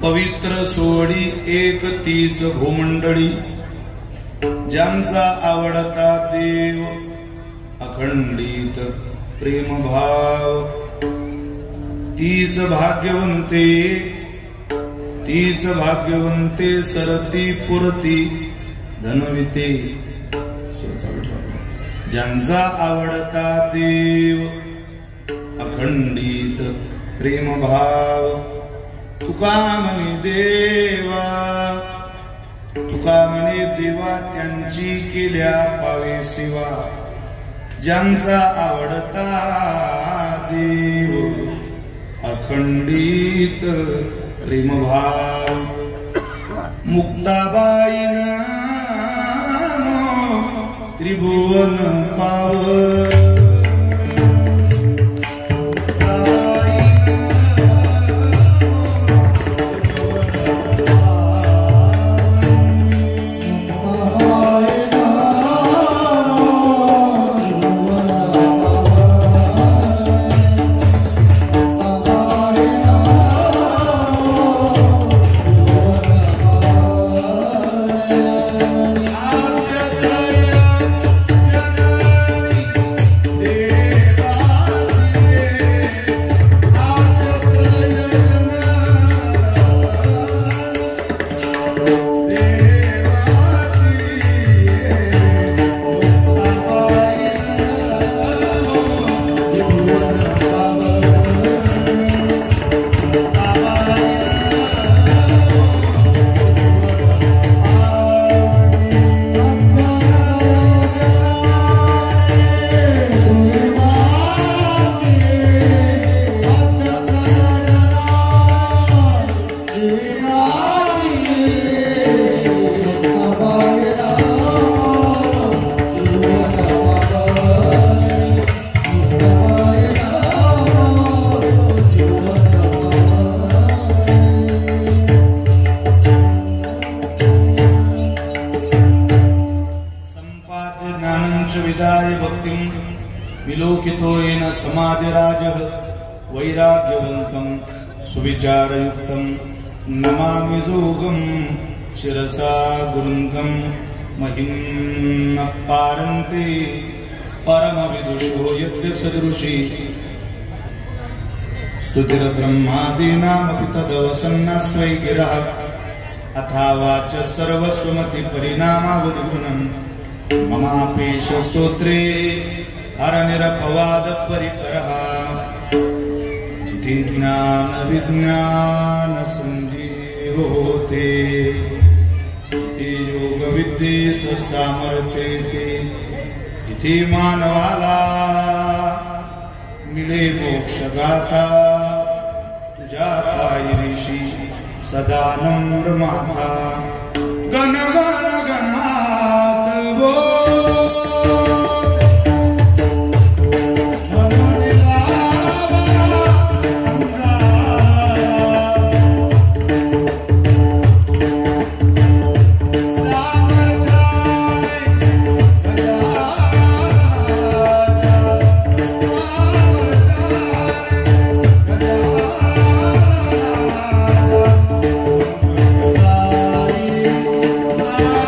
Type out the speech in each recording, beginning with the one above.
पवित्र सोडी एक तीच भूमंडळी ज्यांचा आवडता देव अखंडित प्रेमभाव तीच भाग्यवंते सरती पुरती धनविते ज्यांचा आवडता देव अखंडित प्रेमभाव तुका म्हणे देवा त्यांची केल्या पावे सेवा ज्यांचा आवडता देव अखंडित प्रेमभाव मुक्ताबाईन त्रिभुवन पाव विलोकितो येन समाधिराजः वैराग्यवन्तं सुविचारयुक्तं नमामि जोगं शिरसा गुरुन्तं महिम्न पारन्ते परमविदुषो यद्य सदृशी स्तुतिर्ब्रह्मादीनामपि तदवसन्नस्त्वयि गिरः अथावाच सर्वस्वमति परिणामावधिगुणम् ममापेश स्तोत्रे हरनिरपवाद परिकरः जिति ज्ञान विज्ञान संजीवो होते जिति योग विद्येस सामर्थ्यते जिति मानवाला मिळे मोक्ष गाथा तुझ्या पायी ऋषी सदानंद माता गण गण गणात वो Yeah.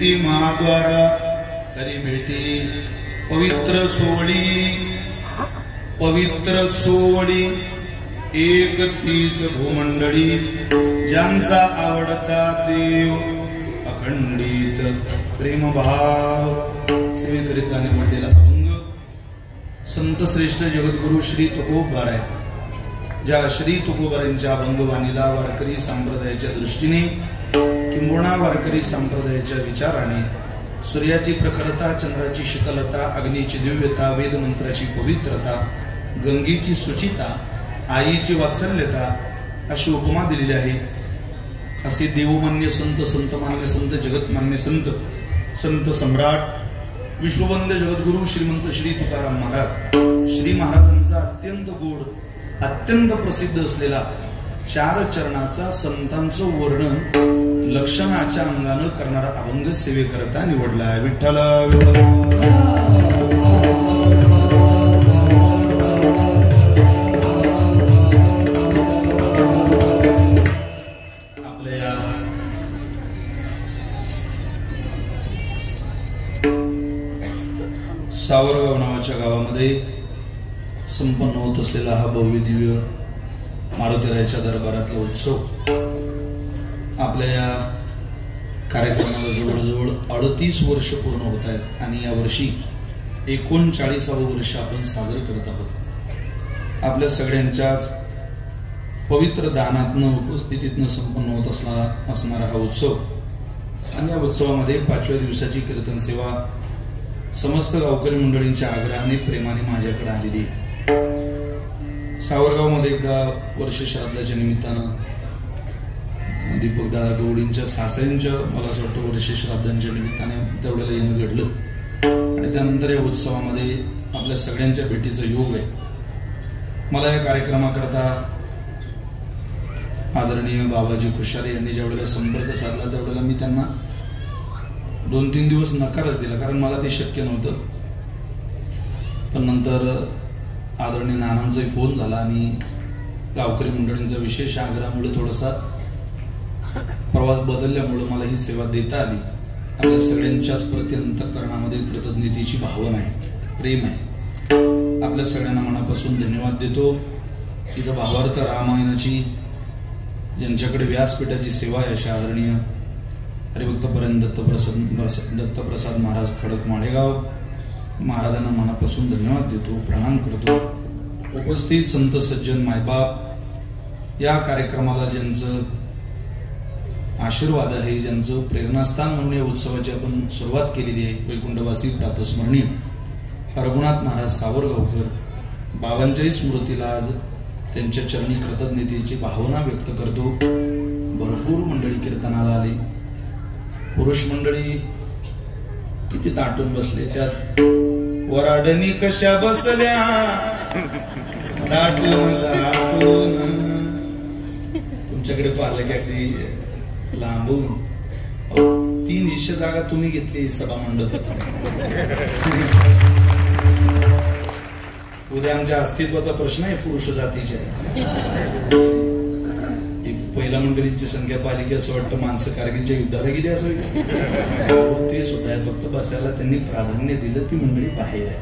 भेटी महाद्वार हरी भेटी पवित्र सोवळी एक तीच भूमंडळी ज्यांचा आवडता देव अखंडित प्रेमभाव सेवेकरिता निवडलेला अभंग संत श्रेष्ठ जगद्गुरु श्री तुकोबार आहे। ज्या श्री तुकोबारांच्या अभंगवाणीला वारकरी संप्रदायाच्या दृष्टीने किंबहुना वारकरी संप्रदायाच्या विचाराने सूर्याची प्रखरता, चंद्राची शीतलता, अग्नीची दिव्यता, वेद मंत्राची पवित्रता, गंगेची शुचिता, आईची वात्सल्यता अशी उपमा दिलेली आहे। असे देवमान्य संत, संतमान्य संत, जगतमान्य संत, संत सम्राट विश्ववंद्य जगद्गुरु श्रीमंत श्री तुकाराम महाराज, श्री महाराजांचा अत्यंत गोड, अत्यंत प्रसिद्ध असलेला 4 चरणाचा संतांचं वर्णन लक्षणाच्या अंगानं करणारा अभंग सेवेकरता निवडला आहे। विठ्ठल सावरगाव नावाच्या गावामध्ये संपन्न होत असलेला हा भव्य दिव्य मारुतीरायाच्या दरबारातला उत्सव आपल्या या कार्यक्रमाला जवळजवळ 38 वर्ष पूर्ण होत आहेत आणि या वर्षी 39वे वर्ष आपण साजरे करत आहोत। आपल्या सगळ्यांच्याच पवित्र दानातनं, उपस्थितीतनं संपन्न होत असणारा हा उत्सव आणि या उत्सवामध्ये 5व्या दिवसाची कीर्तन सेवा समस्त गावकरी मंडळींच्या आग्रहाने प्रेमाने माझ्याकडे आलेली। सावरगाव मध्ये एकदा वर्ष श्राद्धाच्या निमित्तानं दीपक दादा गवडींच्या सासऱ्यांच्या मला असं वाटतं वर्ष श्राद्धांच्या निमित्ताने तेवढ्याला येणं घडलं आणि त्यानंतर या उत्सवामध्ये आपल्या सगळ्यांच्या भेटीचा योग आहे। मला या कार्यक्रमाकरता आदरणीय बाबाजी खुशारे यांनी ज्यावेळेला संपर्क साधला त्यावेळेला मी त्यांना 2-3 दिवस नकारच दिला, कारण मला ते शक्य नव्हतं। पण नंतर आदरणीय नानांचाही फोन झाला आणि गावकरी मंडळींचा विशेष आग्रहामुळे थोडासा प्रवास बदलल्यामुळे मला ही सेवा देता आली। आपल्या सगळ्यांच्याच प्रति अंतःकरणामध्ये कृतज्ञतेची भावना आहे, प्रेम आहे। आपल्या सगळ्यांना मनापासून धन्यवाद देतो। इथं भावार्थ रामायणाची ज्यांच्याकडे व्यासपीठाची सेवा आहे अशा आदरणीय हरिभक्तपर्यंत दत्तप्रसाद महाराज खडक माळेगाव महाराजांना मनापासून धन्यवाद देतो, प्रणाम करतो। उपस्थित संत सज्जन मायबाप, या कार्यक्रमाला ज्यांचं आशीर्वाद आहे, ज्यांचं प्रेरणास्थान म्हणून या उत्सवाची आपण सुरुवात केलेली आहे, वैकुंठवासी प्रातस्मरणीय रघुनाथ महाराज सावरगावकर बाबांच्याही स्मृतीला आज त्यांच्या चरणी कृतज्ञतेची भावना व्यक्त करतो। भरपूर मंडळी कीर्तनाला आली, पुरुष मंडळी किती दाटून बसले, त्यात वराडणी कशा बसल्या दाटून दाटून। तुमच्याकडे पाहिलं की अगदी लांबून 3 हिस्से जागा तुम्ही घेतली सभा मंडपात। उद्या आमच्या अस्तित्वाचा प्रश्न आहे पुरुष जातीच्या। पहिल्या मंडळींची संख्या पाहिली की असं वाटतं माणसं कारगिलच्या युद्धाला गेली असावी, ते सुद्धा आहे। फक्त बसायला त्यांनी प्राधान्य दिलं, ती मंडळी बाहेर आहे।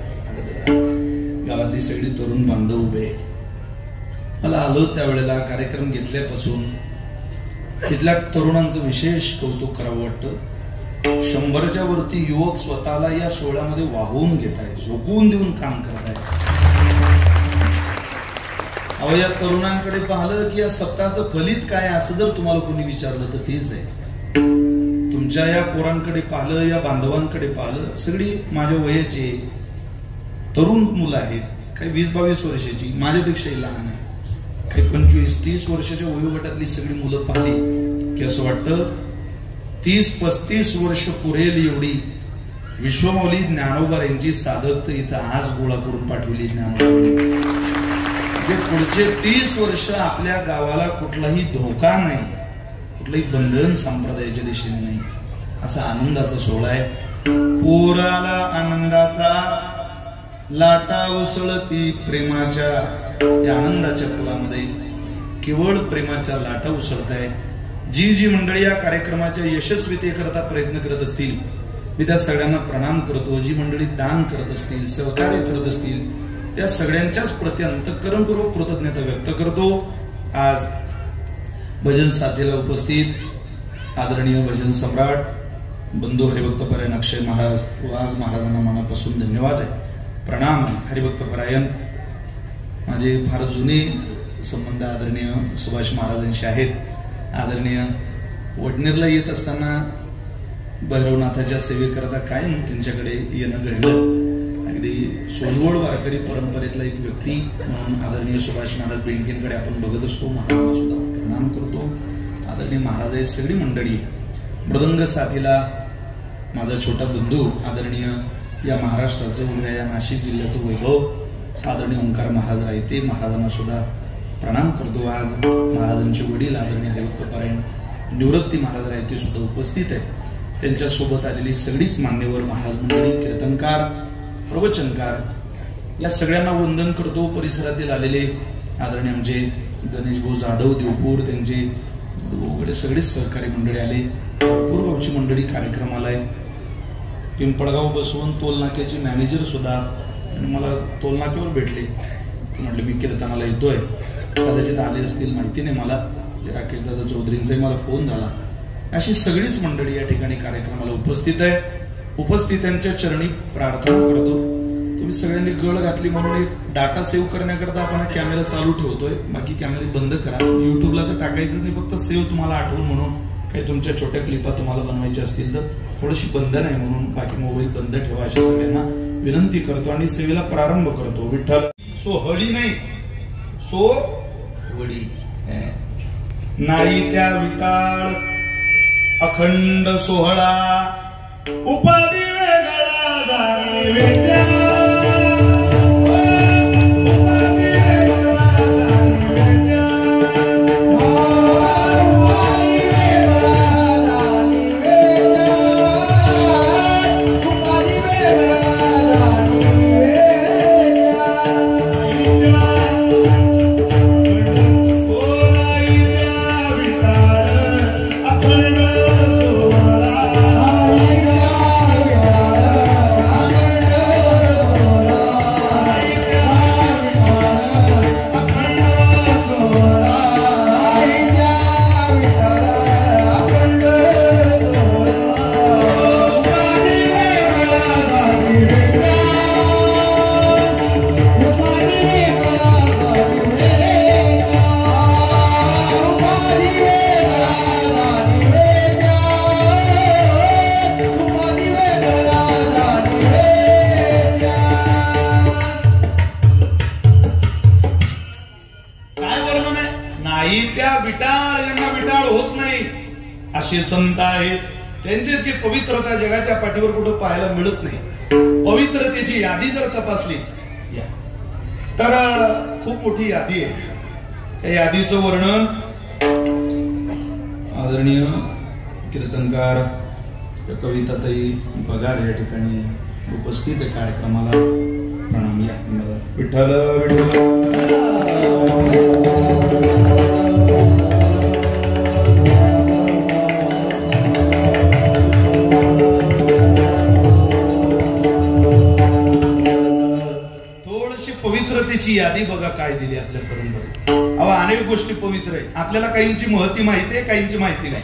गावातली सगळी तरुण बांधव उभे। मला आलो त्यावेळेला कार्यक्रम घेतल्यापासून तिथल्या तरुणांचं विशेष कौतुक करावं वाटतं। 100च्या वरती युवक स्वतःला या सोहळ्यामध्ये वाहून घेत आहेत, झोकून देऊन काम करत आहेत। अहो, या तरुणांकडे पाहिलं की या सप्ताहाचं फलित काय असं जर तुम्हाला कोणी विचारलं तर तेच आहे। तुमच्या या पोरांकडे पाहिलं, या बांधवांकडे पाहिलं, सगळी माझ्या वयाची तरुण मुलं आहेत, काही 20-22 वर्षाची, माझ्यापेक्षाही लहान आहे, काही 25-30 वर्षाच्या वयोगटातली सगळी मुलं पाहिली की असं वाटतं 30-35 वर्ष पुरेल एवढी विश्वमौली ज्ञानोबा यांची साधक इथं आज गोळा करून पाठवली ज्ञानोबा। पुढचे 30 वर्ष आपल्या गावाला कुठलाही धोका नाही, कुठलंही बंधन संप्रदायाच्या दिशेने नाही, असा आनंदाचा सोहळा आहे। पोराला आनंदाचा लाटा उसळती प्रेमाच्या, या आनंदाच्या फुलामध्ये केवळ प्रेमाच्या लाटा उसळत आहे। जी जी मंडळी या कार्यक्रमाच्या यशस्वीतेकरता प्रयत्न करत असतील मी त्या सगळ्यांना प्रणाम करतो. जी मंडळी दान करत असतील, सहकार्य करत असतील, त्या सगळ्यांच्याच प्रति अंतःकरणपूर्वक कृतज्ञता व्यक्त करतो. आज भजन साथीला उपस्थित आदरणीय भजन सम्राट बंधू हरिभक्त परायण अक्षय महाराज वाघ महाराजांना मनापासून धन्यवाद आहे, प्रणाम. हरिभक्त परायण माझे फार जुने संबंध आदरणीय सुभाष महाराजांशी आहेत. आदरणीय वडनेरला येत असताना भैरवनाथाच्या सेवेकरता कायम त्यांच्याकडे येणं घडलं. अगदी सोनवड वारकरी परंपरेतला एक व्यक्ती म्हणून आदरणीय सुभाष महाराज बेंडकेंकडे आपण बघत असतो. महाराजांना सुद्धा प्रणाम करतो. आदरणीय महाराज सगळी मंडळी, मृदंग साथीला माझा छोटा बंधू आदरणीय या महाराष्ट्राचं उभ्या या नाशिक जिल्ह्याचं वैभव आदरणीय ओंकार महाराज रायते महाराजांना सुद्धा प्रणाम करतो. आज महाराजांचे वडील आदरणीय हरिभक्त परायण निवृत्ती महाराज रायते सुद्धा उपस्थित आहे. त्यांच्या सोबत आलेली सगळीच मान्यवर महाराज मंडळी, कीर्तनकार, प्रवचनकार या सगळ्यांना वंदन करतो. परिसरातील आलेले आदरणीय आमचे गणेश भाऊ जाधव देवपूर, त्यांचे सगळेच सहकारी मंडळी आले. भरपूर गावची मंडळी कार्यक्रमाला आहे. पिंपळगाव बसवून टोलनाक्याचे मॅनेजर सुद्धा मला टोलनाक्यावर भेटले. म्हटले मी कीर्तनाला येतोय, कदाचित आले असतील माहिती नाही मला. राकेश दादा चौधरींचाही मला फोन झाला. अशी सगळीच मंडळी या ठिकाणी कार्यक्रमाला उपस्थित आहे. उपस्थितांच्या चरणी प्रार्थना करतो. तुम्ही सगळ्यांनी गळ घातली म्हणून एक डाटा सेव्ह करण्याकरता आपण कॅमेरा चालू ठेवतोय, बाकी कॅमेरे बंद करा. युट्यूबला तर टाकायचं नाही, फक्त सेव्ह तुम्हाला आठवून म्हणून काही तुमच्या छोट्या क्लिपा तुम्हाला बनवायच्या असतील तर थोडीशी बंद नाही म्हणून बाकी मोबाईल बंद ठेवा अशा सगळ्यांना विनंती करतो आणि सेवेला प्रारंभ करतो. विठ्ठल सो हळी नाही, सो वडी नाही त्या विटाळ अखंड सोहळा उपाधी वेगळा जाणे वेगळा. संत आहेत त्यांची इतकी पवित्रता जगाच्या पाठीवर कुठं पाहायला मिळत नाही. पवित्रतेची यादी जर तपासली तर खूप मोठी यादी आहे. त्या यादीचं वर्णन आदरणीय कीर्तनकार कविताताई पगार या ठिकाणी उपस्थित कार्यक्रमाला प्रणाम. या विठ्ठल विठ्ठल पवित्रतेची यादी बघा काय दिली आपल्या परंपरेत. अनेक गोष्टी पवित्र आहे. आपल्याला काहींची महती माहिती आहे, काहींची माहिती नाही.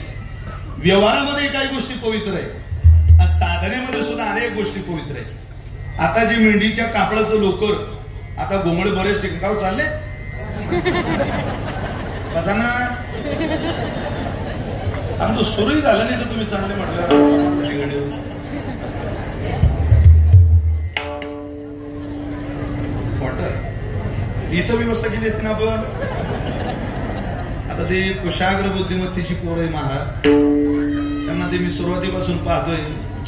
व्यवहारामध्ये काही गोष्टी पवित्र आहे, साधनेमध्ये सुद्धा अनेक गोष्टी पवित्र आहे. आता जे मेंढीच्या कापडाचं लोकर आता घोंगडे बरेच ठिकाण चालले कसा ना आमचं सुरूही झालं नाही तर तुम्ही चांगले म्हटलं. इथं व्यवस्था केली असते ना आपण. आता ते कुशाग्र बुद्धिमत्तेची पोर आहे महाराज, त्यांना ते मी सुरुवातीपासून पाहतोय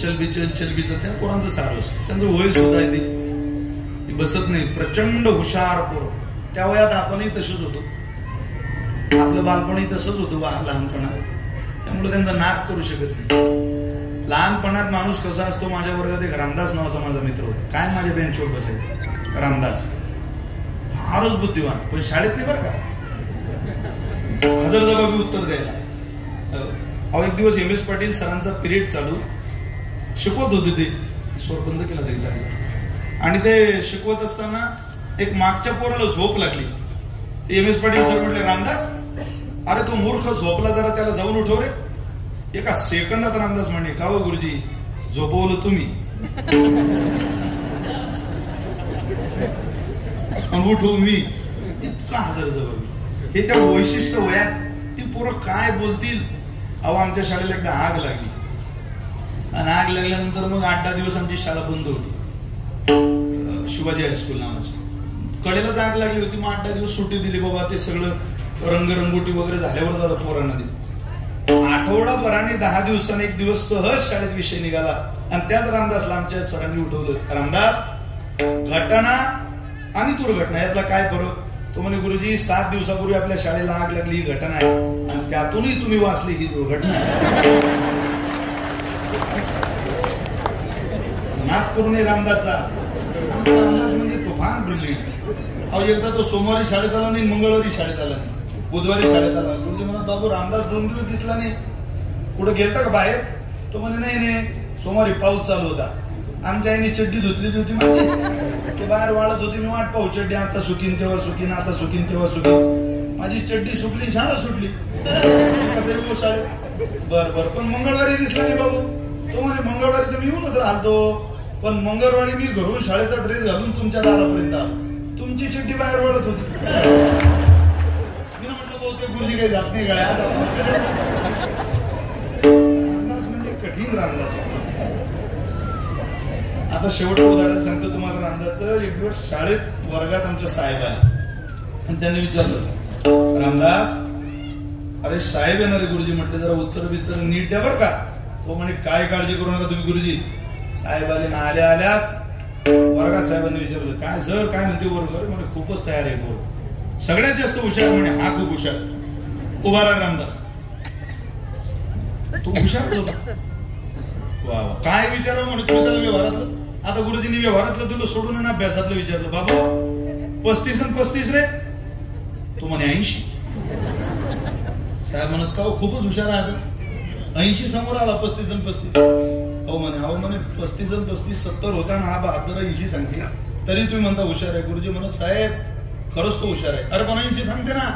चलबीचं त्या पोरांचं चालू असतं. त्यांचं वय सुद्धा आहे, ते बसत नाही. प्रचंड हुशार पोर. त्या वयात आपणही तसंच होतो, आपलं बालपणही तसंच होतं लहानपणात. त्यामुळे त्यांचा नाद करू शकत नाही. लहानपणात माणूस कसा असतो, माझ्या वर्गात एक रामदास नावाचा माझा मित्र होता. काय माझ्या बेंचवर बसायचा रामदास, फारच बुद्धिवान, पण शाळेत नाही बरं का, हजर जबाबी उत्तर द्यायला. दिवस MS पाटील सरांचा पिरियड चालू, शिकवत होते ते, स्वर बंद केला तरी चालेल. आणि ते शिकवत असताना एक मागच्या पोराला झोप लागली. MS पाटील सर म्हटले, रामदास अरे तो मूर्ख झोपला, जरा त्याला जाऊन उठव रे. एका सेकंदात रामदास म्हणे, का हो गुरुजी झोपवलं तुम्ही, उठवू मी. इतका हजर जवळ हे त्या वैशिष्ट्य वयात ती पोरं काय बोलतील. अहो आमच्या शाळेला एकदा आग लागली, आणि आग लागल्यानंतर मग 8-10 दिवस आमची शाळा बंद होती, शिवाजी हायस्कूल नावाची. कडेलाच आग लागली होती, मग 8-10 दिवस सुट्टी दिली. बाबा ते सगळं रंगरंगोटी वगैरे झाल्यावर जातं पोरांना दिली. आठवडाभराने 10 दिवसांनी एक दिवस सहज शाळेत विषय निघाला, आणि त्याच रामदासला आमच्या सरांनी उठवलं. रामदास, घटना आणि दुर्घटना यातला काय फरक? तो म्हणे, गुरुजी 7 दिवसापूर्वी आपल्या शाळेला आग लागली ही घटना आहे, आणि त्यातूनही तुम्ही वाचली ही दुर्घटना आहे. नाद करू नये रामदासचा. रामदास म्हणजे तुफान ब्रिलियंट. अहो एकदा तो सोमवारी शाळेत आला नाही, मंगळवारी शाळेत आला नाही, बुधवारी शाळेत आला. गुरुजी म्हणत, बाबू रामदास 2 दिवस दिसला नाही, कुठं गेलता का बाहेर? तो म्हणे, नाही सोमवारी पाऊस चालू होता, आमच्या आईने चड्डी धुतलेली होती माझी, ते बाहेर वाळत होती, मी वाट पाहू चड्डी आता सुकीन तेव्हा सुकीन, आता सुकीन तेव्हा सुकीन. माझी चड्डी सुकली, शाळा सुटली. कसं येऊ शाळेत? बर पण मंगळवारी दिसला नाही बाबू. तो म्हणे, मंगळवारी तर मी येऊनच राहतो, पण मंगळवारी मी घरून शाळेचा ड्रेस घालून तुमच्या दारापर्यंत आलो, तुमची चिठ्ठी बाहेर वळत होती. मी म्हटलं, बहुतेक गुरुजी काही जात नाही गळ्या. रामदास म्हणजे कठीण रामदास. आता शेवटचं उदाहरण सांगतो तुम्हाला रामदासचं. एक दिवस शाळेत वर्गात आमच्या साहेब आले, आणि त्यांनी विचारलं, रामदास अरे साहेब येणारे गुरुजी. म्हटले, जरा उत्तर बित्तर नीट द्या बरं का. तो म्हणे, काय काळजी करू नका तुम्ही गुरुजी. साहेब आले ना, आल्याच वर्गात साहेबांनी विचारलं, काय सर काय म्हणते वर्ग? म्हणे, खूपच तयार आहे पोर, सगळ्यात जास्त हुशार. म्हणे, हा खूप हुशार. उभा राहा रामदास. तो हुशार होता. वा वा, काय विचारा म्हणे तुम्ही त्याला व्यवहारातलं? आता गुरुजींनी व्यवहारातलं तुला सोडून अभ्यासातलं विचारलं. बाबा 35 आणि 35 रे? तो म्हणे 80. साहेब म्हणत, का खूपच हुशार आहे. 80 समोर आला, 35 आणि 35. अहो म्हणे 35 आणि 35 70 होता ना, हा 72 80 सांगते, तरी तुम्ही म्हणता हुशार आहे. गुरुजी म्हणत, साहेब खरंच तो हुशार आहे. अरे पण 80 सांगते ना.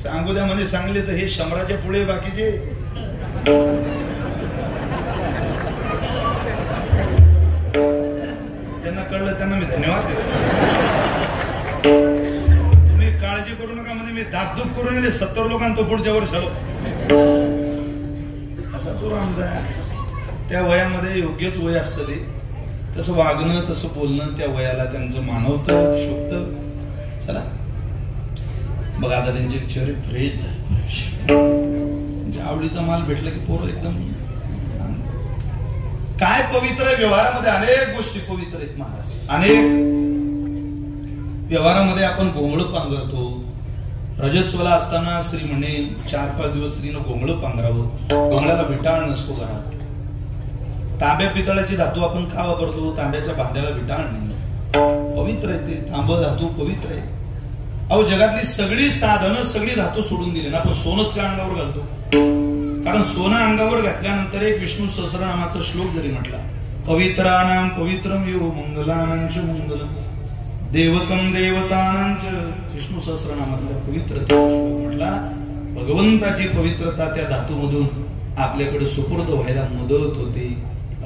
सांगू द्या म्हणे, सांगले तर हे शंभराच्या पुढे बाकीचे. ज्यांना कळलं त्यांना मी धन्यवाद देतो. तुम्ही काळजी करू नका म्हणे, मी धाकधूक करून 70 लोकांना तो पुढच्या वर्ष आलो. असा तो रामदास. त्या वयामध्ये योग्यच वय असतं ते, तसं वागणं तसं बोलणं त्या वयाला त्यांचं मानवतं, शोभतं. चला बघा, आता त्यांचे चेहरे फ्रेश झाले. म्हणजे आवडीचा माल भेटला की पोरं एकदम काय पवित्र आहे. व्यवहारामध्ये अनेक गोष्टी पवित्र आहेत महाराज. अनेक व्यवहारामध्ये आपण घोंगडं पांघरतो. रजस्वला असताना स्त्री म्हणे 4-5 दिवस स्त्रीनं घोंगडं पांघरावं, घोंगड्याला विटाळ नसतो घरात. तांब्या पितळाची धातू आपण का वापरतो? तांब्याच्या भांड्याला विटाळ नाही, पवित्र आहे ते. तांब धातू पवित्र आहे. अहो जगातली सगळी साधनं सगळी धातू सोडून दिली ना, आपण सोनच का अंगावर घालतो? कारण सोनं अंगावर घातल्यानंतर एक विष्णू सहस्रनामाचा श्लोक जरी म्हटला, पवित्रानां पवित्रम यो मंगलानांच मंगलम देवतम देवतानांच, विष्णू सहस्रनामातला पवित्रतेचा श्लोक म्हटला. भगवंताची पवित्रता त्या धातूमधून आपल्याकडे सुपूर्द व्हायला मदत होते,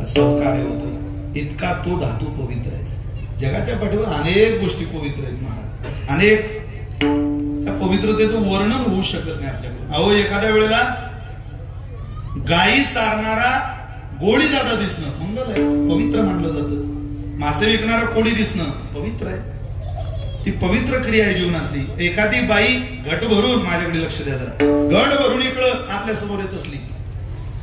सहकार्य होतं. इतका तो धातू पवित्र आहे. जगाच्या पाठीवर अनेक गोष्टी पवित्र आहेत महाराज, अनेक. त्या पवित्रतेचं वर्णन होऊ शकत नाही आपल्याकडे. अहो एखाद्या वेळेला गायी चारणारा गोळी दादा दिसणं मंगल आहे, पवित्र मानलं जातं. मासे विकणारा कोळी दिसणं पवित्र आहे. ती पवित्र क्रिया आहे जीवनातली. एखादी बाई घट भरून, माझ्याकडे लक्ष द्या जरा, घट भरून इकडं आपल्या समोर येत असली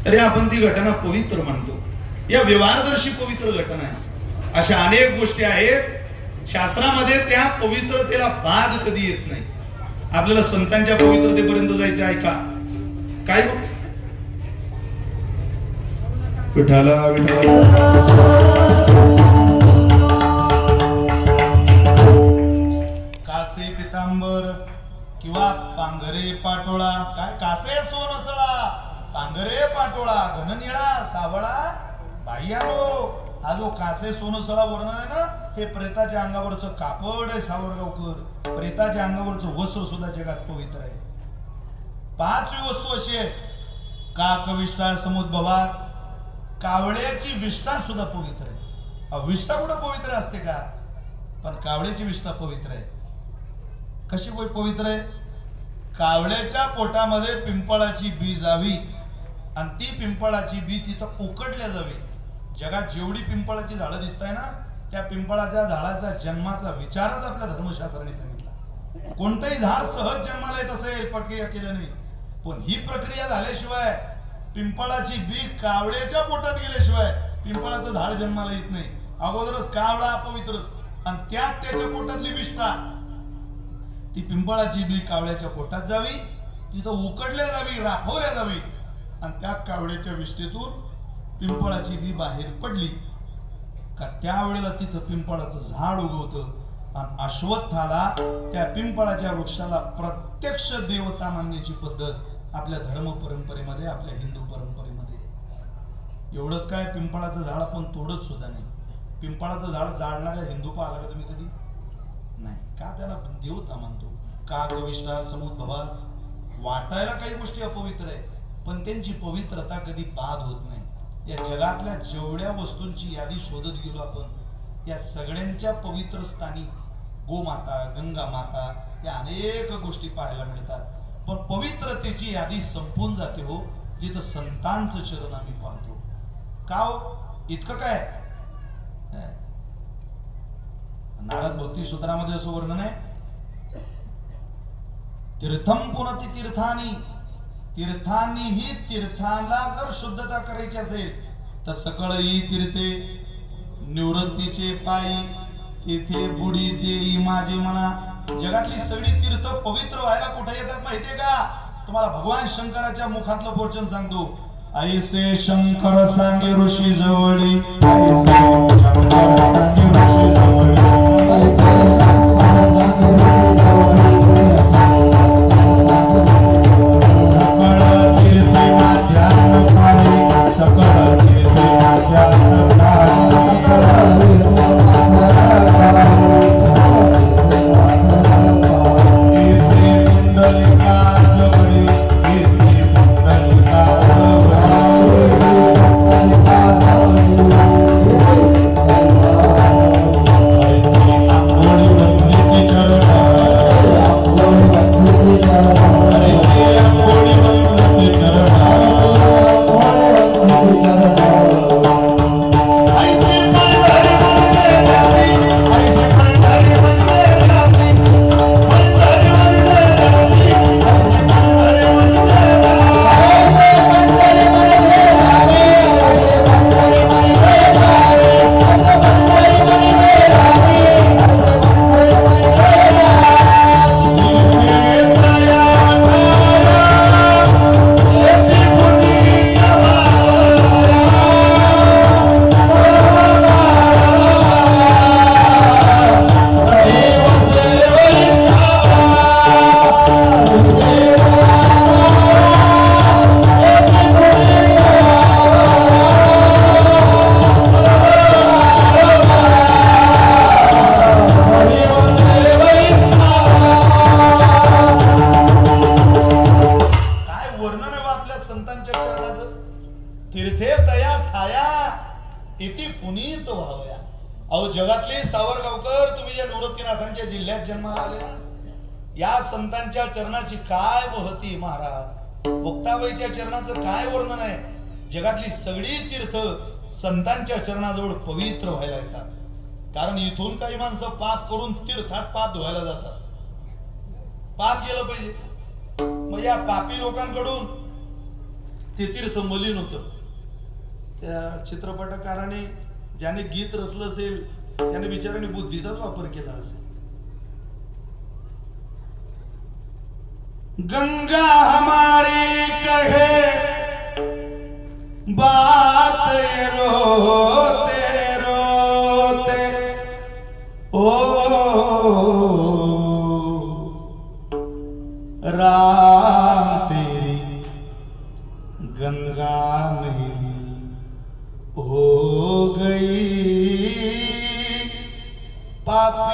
तरी आपण ती घटना पवित्र मानतो. या व्यवहारदर्शी पवित्र घटना आहे. अशा अनेक गोष्टी आहेत शास्त्रामध्ये. त्या पवित्रतेला बाध कधी येत नाही. आपल्याला संतांच्या पवित्रतेपर्यंत जायचं आहे का? काय विठाला विठाला कासे पितांबर किंवा पांघरे पाटोळा, काय कासे सोनसळा पांगरे पाटोळा घननिळा सावळा बाह्यानो. हा जो कासे सोनं सळा वर्णन आहे ना, हे प्रेताच्या अंगावरचं कापड आहे सावरगावकर. प्रेताच्या अंगावरचं वस्त्र सुद्धा जगात पवित्र आहे. पाचवी वस्तू अशी आहे, काकविष्ठा समुद्भवात, कावळ्याची विष्ठा सुद्धा पवित्र आहे. विष्ठा कुठं पवित्र असते का? पण कावळ्याची विष्ठा पवित्र आहे. कशी पवित्र आहे? कावळ्याच्या पोटामध्ये पिंपळाची बी जावी आणि ती पिंपळाची बी तिथं उकडल्या जावी. जगात जेवढी पिंपळाची झाडं दिसताय ना, त्या पिंपळाच्या झाडाचा जन्माचा विचारच आपल्या धर्मशास्त्राने सांगितला. कोणतंही झाड सहज जन्माला येत असेल प्रक्रिया केल्याने, पण ही प्रक्रिया झाल्याशिवाय पिंपळाची बी कावळ्याच्या पोटात गेल्याशिवाय पिंपळाचं झाड जन्माला येत नाही. अगोदरच कावळा अपवित्र आणि त्यात त्याच्या पोटातली विष्ठा, ती पिंपळाची बी कावळ्याच्या पोटात जावी, तिथं उकडल्या जावी, राखवल्या जावी आणि त्या कावळ्याच्या विष्ठेतून पिंपळाची बी बाहेर पडली का त्यावेळेला तिथं पिंपळाचं झाड उगवतं आणि अश्वत्थाला त्या पिंपळाच्या वृक्षाला प्रत्यक्ष देवता मानण्याची पद्धत आपल्या धर्म परंपरेमध्ये, आपल्या हिंदू परंपरेमध्ये. एवढंच काय, पिंपळाचं झाड आपण तोडत सुद्धा नाही. पिंपळाचं झाड जाळणाऱ्या हिंदू पाहिला का तुम्ही कधी? नाही. का? त्याला देवता मानतो. काकविष्ठा समुद्भवा. वाटायला काही गोष्टी अपवित्र आहे, पण त्यांची पवित्रता कधी बाद होत नाही. या जगातल्या जेवढ्या वस्तूंची यादी शोधत गेलो आपण, या सगळ्यांच्या पवित्र स्थानी गोमाता, गंगा माता, या अनेक गोष्टी पाहायला मिळतात. पण पवित्रतेची यादी संपून जाते हो जिथं संतांचं चरण आम्ही पाहतो. का हो? इतकं काय? नारद भक्ती सूत्रामध्ये असं वर्णन आहे, तीर्थम पुनति तीर्थानी, तीर्थांनी ही तीर्थाला जर शुद्धता करायची असेल तर सकळही तीर्थे निवृत्तीचे पायी तेथे बुडी देई माझे म्हणा. जगातली सगळी तीर्थ पवित्र व्हायला कुठे येतात माहितीये का? तुम्हाला भगवान शंकराच्या मुखातलं पोचन सांगतो. ऐसे शंकर सांगे ऋषी जवळी, ऐसे शंकर सांगे ऋषी जवळी, संतांच्या चरणाची काय महती महाराज. मुक्ताबाईच्या चरणाचं काय वर्णन आहे. जगातली सगळी तीर्थ संतांच्या चरणाजवळ पवित्र व्हायला येतात. कारण इथून काही माणसं पाप करून तीर्थात पाप धुवायला जातात. पाप केलं पाहिजे. मग या पापी लोकांकडून ते तीर्थ मलिन होतं. त्या चित्रपटकाराने ज्याने गीत रचलं असेल त्याने बिचाराने बुद्धीचाच वापर केला असेल. गंगा हमारी कहे बात रोते रोते ओ राम तेरी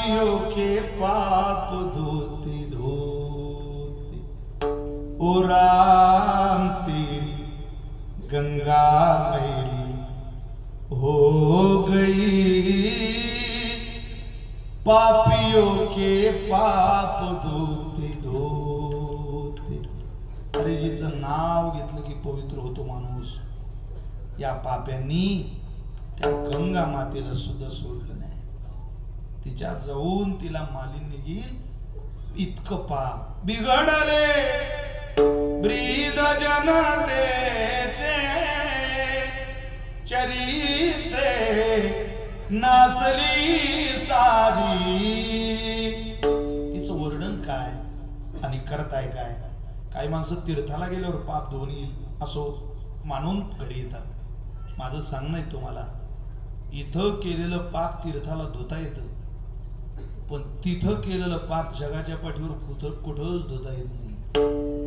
पापियों के पाप धोते धोते ओ राम तेरी गंगा मैली हो गई, पापियों के पाप धोते धोते। अरे जिचं नाव घेतलं की पवित्र होतो माणूस, या पाप्यांनी त्या गंगा मातेला सुद्धा सोडलं नाही, तिच्या जाऊन तिला मालिन्य येईल इतकं पाप बिघडले ब्रीद जनतेचे चरित्रे नासली सारी। तिचं वर्णन काय आणि करताय काय? काही माणसं तीर्थाला गेल्यावर पाप धुवून येईल असो मानून घरी येतात. माझं सांगणं आहे तुम्हाला, इथं केलेलं पाप तीर्थाला धुता येतं, पण तिथं केलेलं पाप जगाच्या पाठीवर कुठंच धुता येत नाही.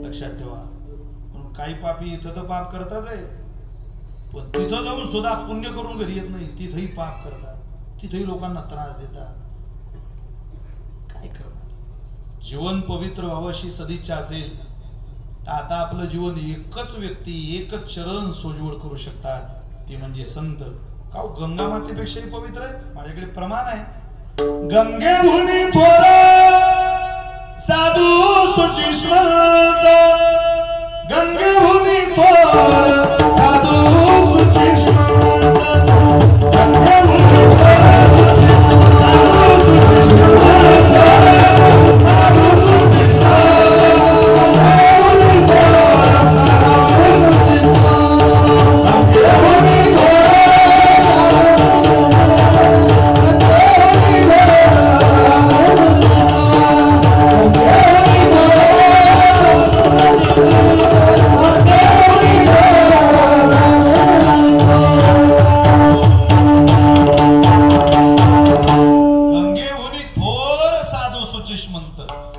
लक्षात ठेवा. म्हणून काही पापी इथं तर पाप करताच आहे, पण तिथं जाऊन सुद्धा पुण्य करून घरी येत नाही, तिथंही पाप करतात, तिथेही लोकांना त्रास देतात. काय करणार? जीवन पवित्र व्हावशी सदिच्छा असेल तर आता आपलं जीवन एकच व्यक्ती एकच चरण सोजवळ करू शकतात, ती म्हणजे संत. का गंगा मातेपेक्षाही पवित्र आहे? माझ्याकडे प्रमाण आहे. गंगेहूनी थोर साधू सुचिष्मंत, गंगेहूनी थोर साधू सुचिष्मंत, गंगेहूनी थोर साधू सुचिष्मंत, साधू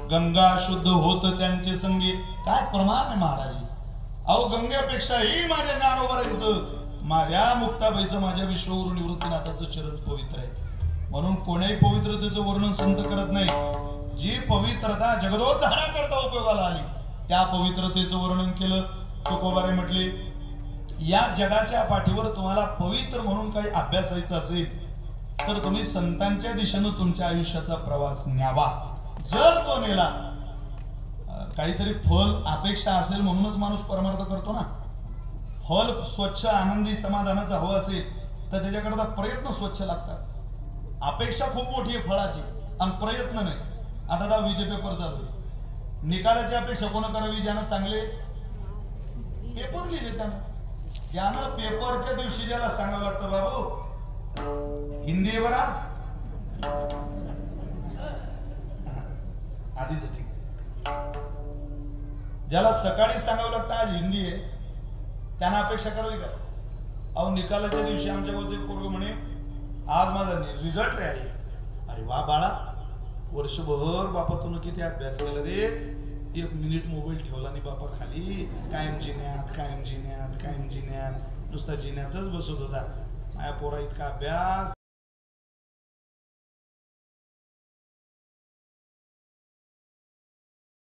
गंगा शुद्ध होत त्यांचे संगी. काय प्रमाण आहे महाराज. अहो गंगेपेक्षाही माझ्या ज्ञानोबरांचं, माझ्या मुक्ताबाईचं, माझ्या विश्वगुरु निवृत्तीनाथाचं चरण पवित्र आहे. म्हणून कोण्याही पवित्रतेचं वर्णन संत करत नाही. जी पवित्रता जगदोद्धारा करता उपयोगाला आली त्या पवित्रतेचं वर्णन केलं. तुकोबारे म्हटले, या जगाच्या पाठीवर तुम्हाला पवित्र म्हणून काही अभ्यासायचं असेल तर तुम्ही संतांच्या दिशेनं तुमच्या आयुष्याचा प्रवास न्यावा. जर तो नेला, काहीतरी फल अपेक्षा असेल म्हणूनच माणूस परमार्थ करतो ना. फल स्वच्छ आनंदी समाधानाचं हवं असेल तर त्याच्याकरता प्रयत्न स्वच्छ लागतात. अपेक्षा खूप मोठी आहे फळाची आणि प्रयत्न नाही. आता 10वीचे पेपर चालू आहे, निकालाची अपेक्षा कोण करावी? ज्यानं चांगले पेपर लिहिले त्यानं. ज्यानं पेपरच्या दिवशी ज्याला सांगावं लागतं बाबू हिंदी आहे बरं आज, आधीच ठीक. ज्याला सकाळी सांगावं लागतं आज हिंदी आहे त्यांना अपेक्षा करावी का? अहो निकालाच्या दिवशी आमच्या गावचे पोरग म्हणे आज माझा रिझल्ट आहे. अरे वा बाळा, वर्षभर बापा तुला किती अभ्यास केला रे. 1 मिनिट मोबाईल ठेवला नाही बापा खाली. कायम जिन्यात कायम जिन्यात कायम जिन्यात नुसता जिन्यातच बसत होता. माझ्या पोरा इतका अभ्यास